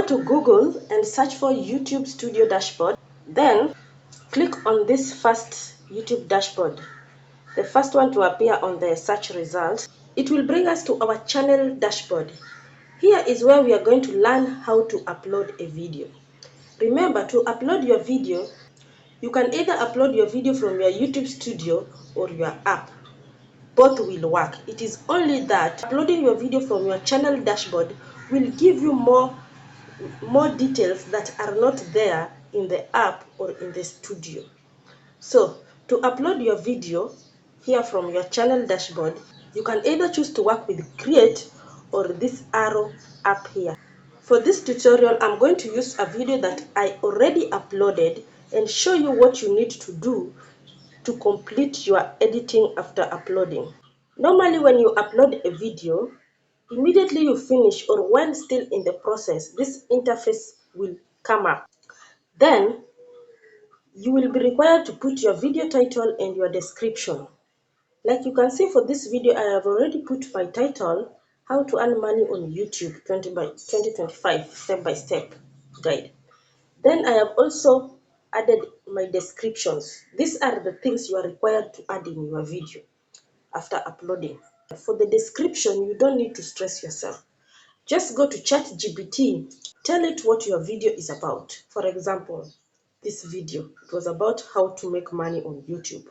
Go to Google and search for YouTube Studio Dashboard. Then click on this first YouTube dashboard, the first one to appear on the search result. It will bring us to our channel dashboard. Here is where we are going to learn how to upload a video. Remember, to upload your video, you can either upload your video from your YouTube Studio or your app. Both will work. It is only that uploading your video from your channel dashboard will give you more details that are not there in the app or in the studio. So to upload your video here from your channel dashboard, you can either choose to work with Create or this arrow up here. For this tutorial, I'm going to use a video that I already uploaded and show you what you need to do to complete your editing after uploading. Normally, when you upload a video, immediately you finish or when still in the process, this interface will come up. Then you will be required to put your video title and your description. Like you can see for this video, I have already put my title, How to Earn Money on YouTube 2025 Step-by-Step Guide. Then I have also added my descriptions. These are the things you are required to add in your video after uploading. For the description, you don't need to stress yourself. Just go to ChatGPT, tell it what your video is about. For example, this video, it was about how to make money on YouTube.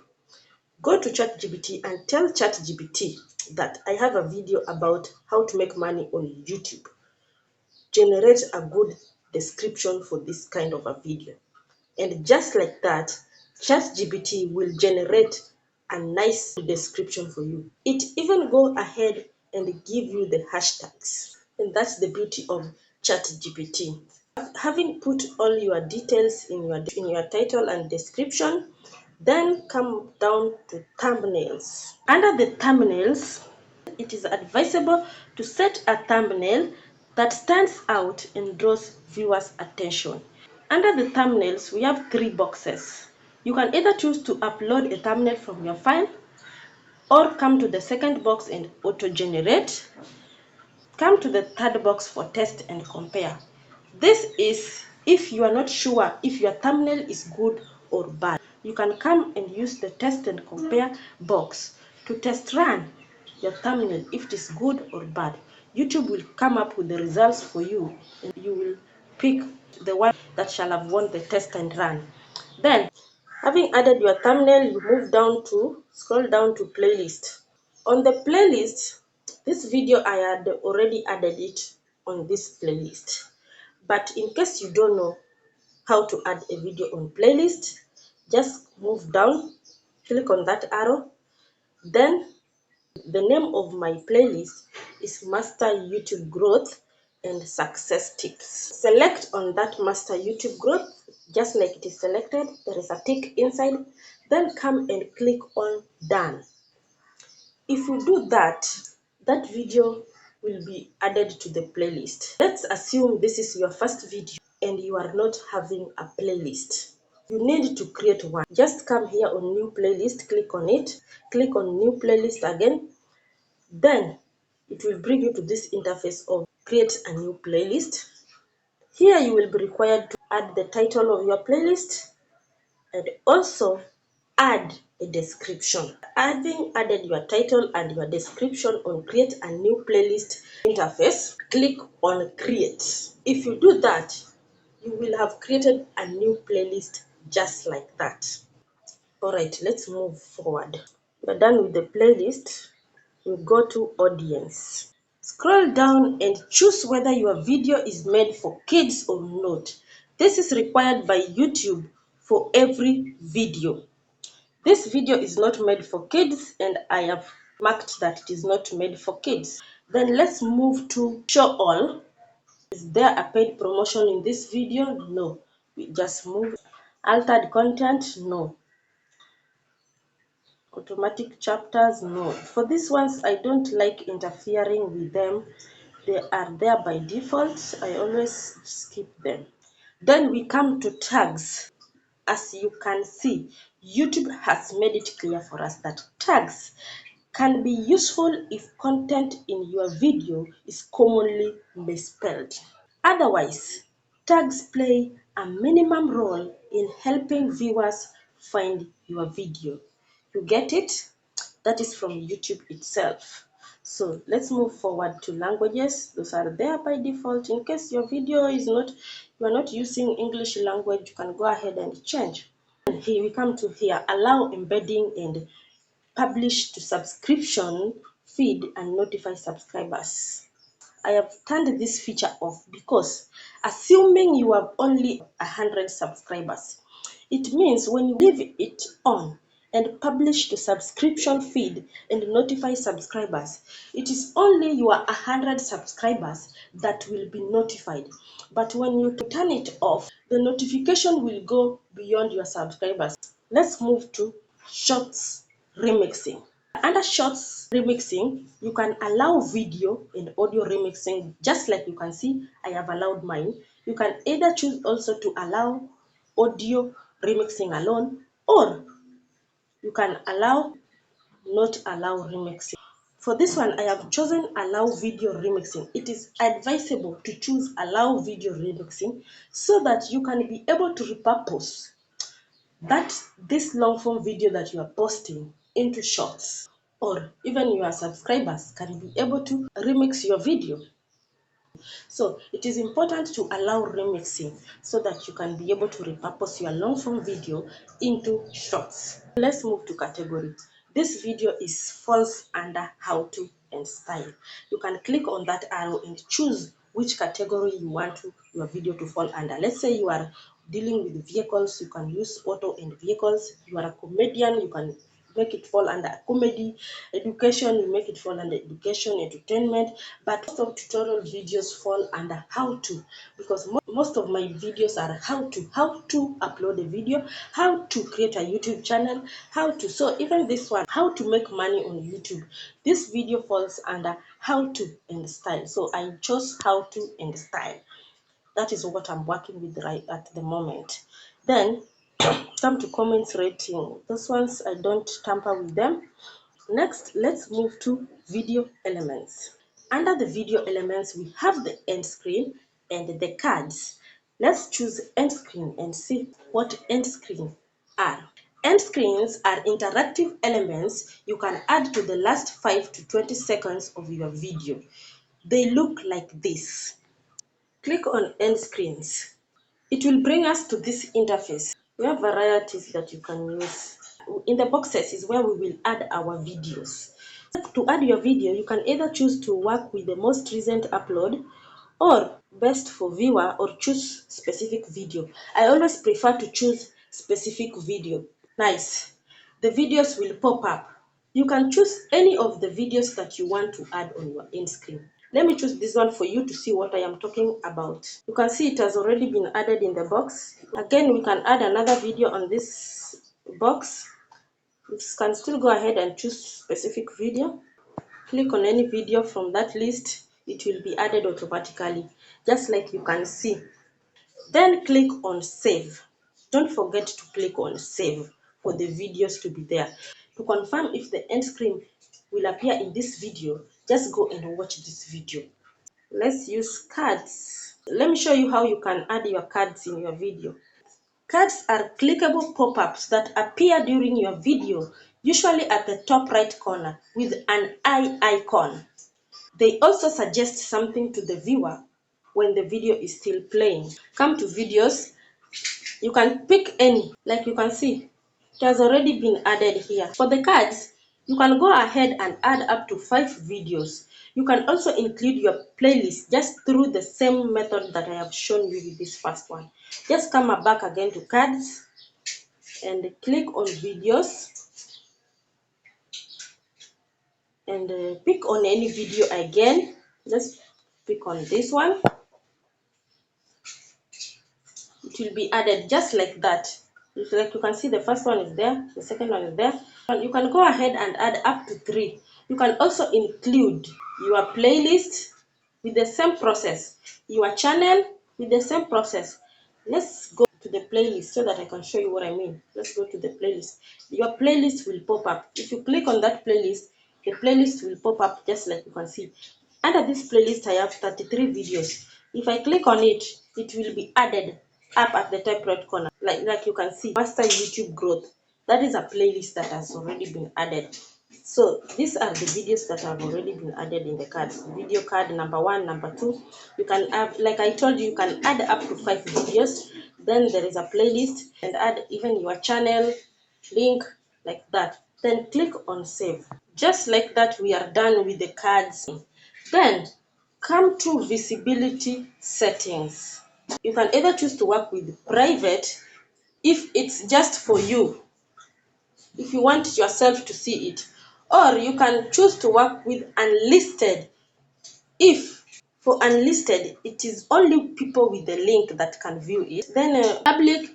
Go to ChatGPT and tell ChatGPT that I have a video about how to make money on YouTube. Generate a good description for this kind of a video. And just like that, ChatGPT will generate a nice description for you. It even go ahead and give you the hashtags. And that's the beauty of ChatGPT. Having put all your details in your title and description, then come down to thumbnails. Under the thumbnails, it is advisable to set a thumbnail that stands out and draws viewers' attention. Under the thumbnails, we have 3 boxes. You can either choose to upload a thumbnail from your file or come to the second box and auto-generate. Come to the third box for test and compare. This is if you are not sure if your thumbnail is good or bad. You can come and use the test and compare box to test run your thumbnail if it is good or bad. YouTube will come up with the results for you and you will pick the one that shall have won the test and run. Then, having added your thumbnail, you scroll down to playlist. On the playlist, this video I had already added it on this playlist. But in case you don't know how to add a video on playlist, just move down, click on that arrow. Then the name of my playlist is Master YouTube Growth and Success Tips. Select on that Master YouTube Growth, just like it is selected, there is a tick inside. Then come and click on Done. If you do that, that video will be added to the playlist. Let's assume this is your first video and you are not having a playlist. You need to create one. Just come here on New Playlist, click on it, click on New Playlist again. Then it will bring you to this interface of Create a New Playlist. Here you will be required to add the title of your playlist and also add a description. Having added your title and your description on Create a New Playlist interface, click on Create. If you do that, you will have created a new playlist just like that. Alright, let's move forward. We're done with the playlist. You go to Audience. Scroll down and choose whether your video is made for kids or not. This is required by YouTube for every video. This video is not made for kids and I have marked that it is not made for kids. Then let's move to Show All. Is there a paid promotion in this video? No. We just move. Altered content? No. Automatic chapters? No. For these ones, I don't like interfering with them. They are there by default. I always skip them. Then we come to tags. As you can see, YouTube has made it clear for us that tags can be useful if content in your video is commonly misspelled. Otherwise, tags play a minimum role in helping viewers find your video. You get it? That is from YouTube itself. So let's move forward to languages. Those are there by default. In case your video is not, you are not using English language, you can go ahead and change. And here we come to here, allow embedding and publish to subscription feed and notify subscribers. I have turned this feature off because assuming you have only 100 subscribers, it means when you leave it on and publish the subscription feed and notify subscribers, it is only your 100 subscribers that will be notified. But when you turn it off, the notification will go beyond your subscribers. Let's move to Shorts remixing. Under Shorts remixing, you can allow video and audio remixing, just like you can see I have allowed mine. You can either choose also to allow audio remixing alone, or you can allow not allow remixing. For this one, I have chosen allow video remixing. It is advisable to choose allow video remixing so that you can be able to repurpose this long form video that you are posting into shorts, or even your subscribers can be able to remix your video. So it is important to allow remixing so that you can be able to repurpose your long form video into shorts. Let's move to category. This video is falls under how to and style. You can click on that arrow and choose which category you want your video to fall under. Let's say you are dealing with vehicles, you can use auto and vehicles. You are a comedian, you can make it fall under comedy. Education, you make it fall under education, entertainment. But most of tutorial videos fall under how to, because most of my videos are how to upload a video, how to create a YouTube channel, how to, so even this one, how to make money on YouTube, this video falls under how to and style. So I chose how to and style. That is what I'm working with right at the moment. Then come to comments rating. Those ones I don't tamper with them. Next, let's move to video elements. Under the video elements, we have the end screen and the cards. Let's choose end screen and see what end screen are. End screens are interactive elements you can add to the last 5 to 20 seconds of your video. They look like this. Click on end screens. It will bring us to this interface. We have varieties that you can use. In the boxes is where we will add our videos. To add your video, you can either choose to work with the most recent upload, or best for viewer, or choose specific video. I always prefer to choose specific video. Nice. The videos will pop up. You can choose any of the videos that you want to add on your end screen. Let me choose this one for you to see what I am talking about. You can see it has already been added in the box. Again, we can add another video on this box. You can still go ahead and choose specific video. Click on any video from that list. It will be added automatically, just like you can see. Then click on save. Don't forget to click on save for the videos to be there. To confirm if the end screen will appear in this video, just go and watch this video. Let's use cards. Let me show you how you can add your cards in your video. Cards are clickable pop-ups that appear during your video, usually at the top right corner with an eye icon. They also suggest something to the viewer when the video is still playing. Come to videos. You can pick any, like you can see, it has already been added here. For the cards, you can go ahead and add up to 5 videos. You can also include your playlist just through the same method that I have shown you with this first one. Just come back again to cards and click on videos and pick on any video again. Let's pick on this one. It will be added just like that. Like you can see, the first one is there, the second one is there. And you can go ahead and add up to 3. You can also include your playlist with the same process, your channel with the same process. Let's go to the playlist so that I can show you what I mean. Let's go to the playlist. Your playlist will pop up. If you click on that playlist, the playlist will pop up just like you can see. Under this playlist, I have 33 videos. If I click on it, it will be added up at the top right corner. Like you can see, Master YouTube Growth. That is a playlist that has already been added. So these are the videos that have already been added in the cards. Video card number 1, number 2. You can have, like I told you, you can add up to 5 videos. Then there is a playlist and add even your channel link like that. Then click on save. Just like that, we are done with the cards. Then come to visibility settings. You can either choose to work with private if it's just for you, if you want yourself to see it, or you can choose to work with unlisted if for unlisted it is only people with the link that can view it. Then public,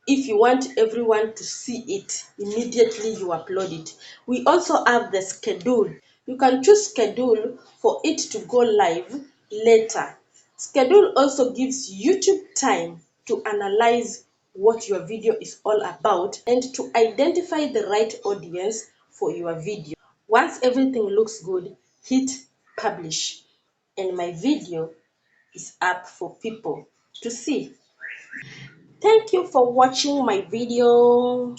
if you want everyone to see it immediately you upload it. We also have the schedule. You can choose schedule for it to go live later. Schedule also gives YouTube time to analyze what your video is all about and to identify the right audience for your video. Once everything looks good, hit publish and my video is up for people to see. Thank you for watching my video.